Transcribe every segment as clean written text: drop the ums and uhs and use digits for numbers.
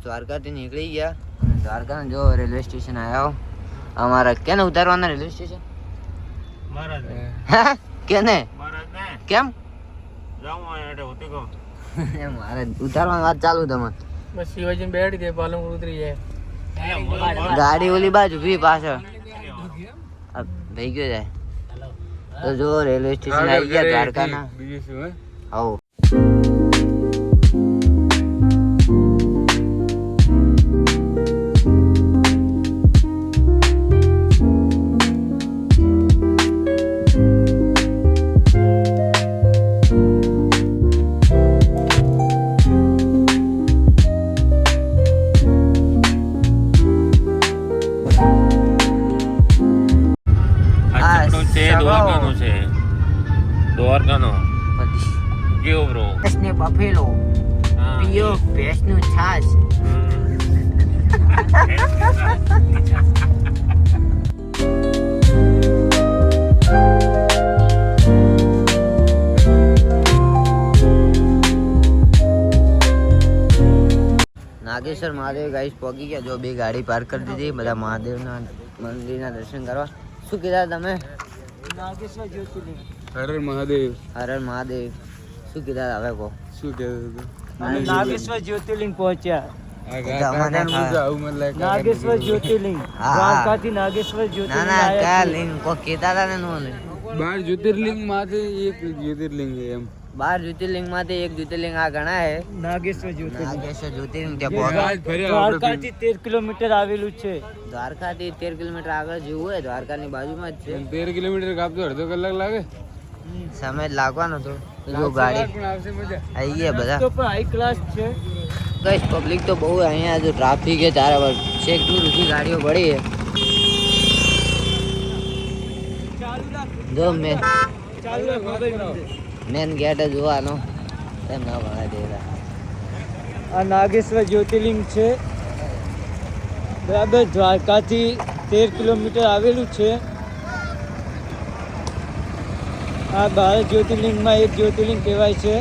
દ્વારકાથી નીકળી ગયા. દ્વારકા જો રેલવે સ્ટેશન આવ્યા. અમારા કેને ઉતારવાના રેલવે સ્ટેશન? મહારાજ. કેને? મહારાજ. કેમ? જાઉં આડે હોતી કો. મહારાજ ઉતારવાની વાત ચાલુ તમારે. બસ શિવાજી બેઠી દે પાલનપુર ઉતરી જાય. ગાડી ઓલી બાજુ ભી પાછળ. થઈ ગયો જાય. તો જો રેલવે સ્ટેશન આવી ગયા દ્વારકાના. બીજું શું હે? આવો. દ્વારકાનો કેવો બ્રો? ભેંસને બફેલો પીઓ ભેંસનું છાશ. નાગેશ્વર મહાદેવ ગાઈસ પહોંચી ગયા. જો બે ગાડી પાર્ક કરી દીધી. બધા મહાદેવના મંદિરના દર્શન કરવા. શું કીધા તમે? નાગેશ્વર જ્યોતિર્લિંગ. હર હર મહાદેવ. હર હર મહાદેવ. શું કીધા હવે કો? શું કીધું? નાગેશ્વર જ્યોતિર્લિંગ પહોંચ્યા. નાગેશ્વર જ્યોતિર્લિંગ. દ્વારકાથી નાગેશ્વર જ્યોતિર્લિંગ. ના ના કયા લિંગ કો કીધા હતા ને નો લે. 12 જ્યોતિર્લિંગ માંથી એક જ્યોતિર્લિંગ છે એમ. 12 જ્યોતિર્લિંગ માંથી એક જ્યોતિર્લિંગ આ ગણા હે નાગેશ્વર જ્યોતિર્લિંગ. નાગેશ્વર જ્યોતિર્લિંગ દ્વારકાથી 13 કિલોમીટર આવેલું છે. દ્વારકાથી 13 કિલોમીટર આગળ જેવું હોય. દ્વારકાની બાજુમાં જ છે. 13 કિલોમીટર કાપતો અડધો કલાક લાગે. સમય લાગવાનો તો જો ગાડી પણ આવશે મજા. આવી ગયા બધા તો પણ હાઈ ક્લાસ છે ગાઈસ. પબ્લિક તો બહુ અહીંયા જો ટ્રાફિક છે ચારે બાજુ. છેક દૂર સુધી ગાડીઓ પડી છે. જો મેન ગેટ જોવાનો તેમ ના ભણા દેવા. આ નાગેશ્વર જ્યોતિર્લિંગ છે બરાબર. દ્વારકાથી 13 કિલોમીટર આવેલું છે. આ 12 જ્યોતિર્લિંગમાં એક જ્યોતિર્લિંગ કહેવાય છે.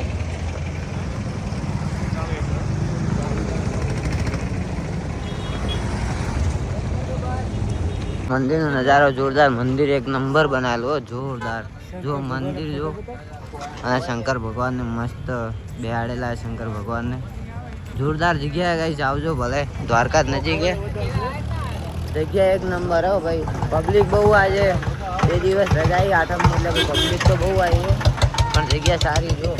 મંદિરનો નજારો જોરદાર. મંદિર એક નંબર બનાવેલો જોરદાર. જો મંદિર જો આ શંકર ભગવાનને મસ્ત બેહાડેલા. શંકર ભગવાનને જોરદાર જગ્યા ગાઈસ. આવજો ભલે. દ્વારકા નજીક છે. જગ્યા એક નંબર હો ભાઈ. પબ્લિક બહુ આજે 2 દિવસ રજાઈ આઠમ એટલે પબ્લિક તો બહુ આવી છે પણ જગ્યા સારી જો.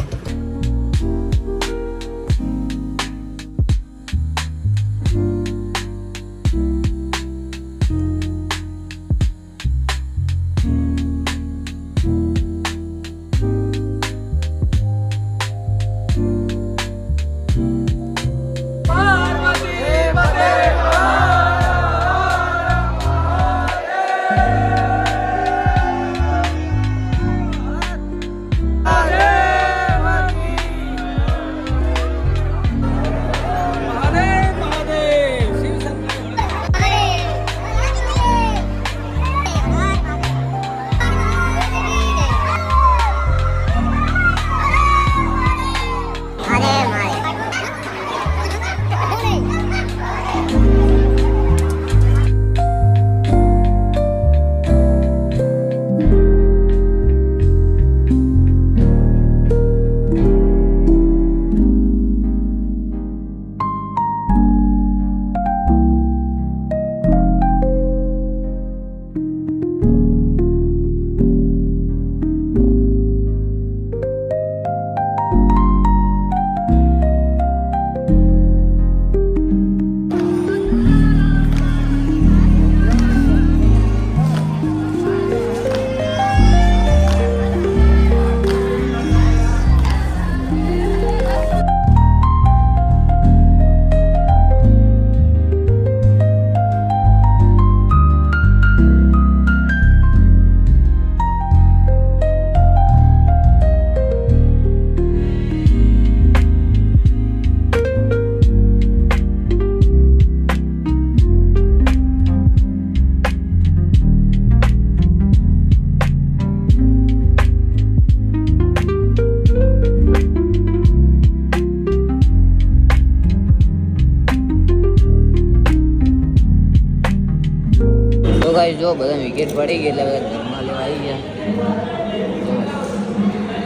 ગાઈસ જો બધા વિકેટ પડી ગઈ એટલે બધા જમવા લેવા આવી ગયા.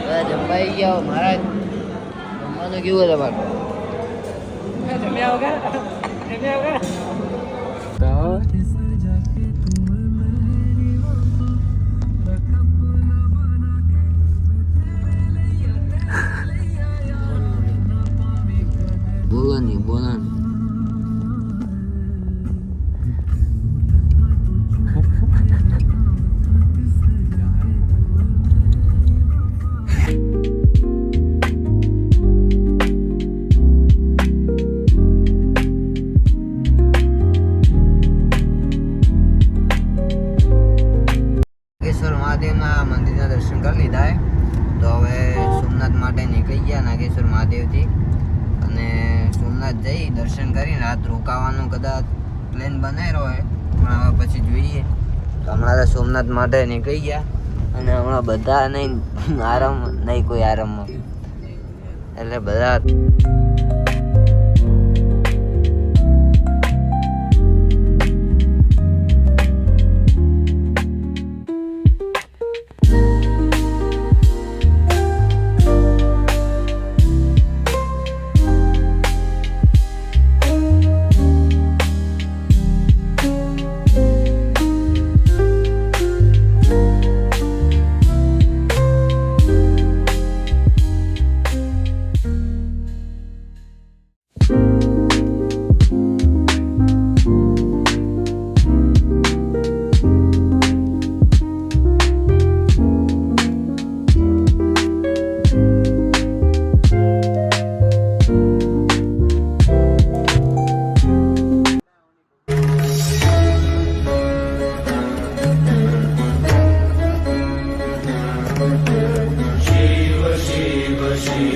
બધા જમવા આવી ગયા મહારાજ. જમવાનું કેવું હતું બાકી? જમ્યા વગર બોલો નહીં બોલો. નાગેશ્વર મહાદેવના મંદિરના દર્શન કરી લીધા તો હવે સોમનાથ માટે નીકળી ગયા નાગેશ્વર મહાદેવથી. અને સોમનાથ જઈ દર્શન કરીને રાત રોકાવાનું કદાચ પ્લેન બનાવ્યો હોય પણ હવે પછી જોઈએ. તો હમણાં તો સોમનાથ માટે નીકળી ગયા અને હમણાં બધા નહીં આરામ નહીં કોઈ આરામમાં એટલે બધા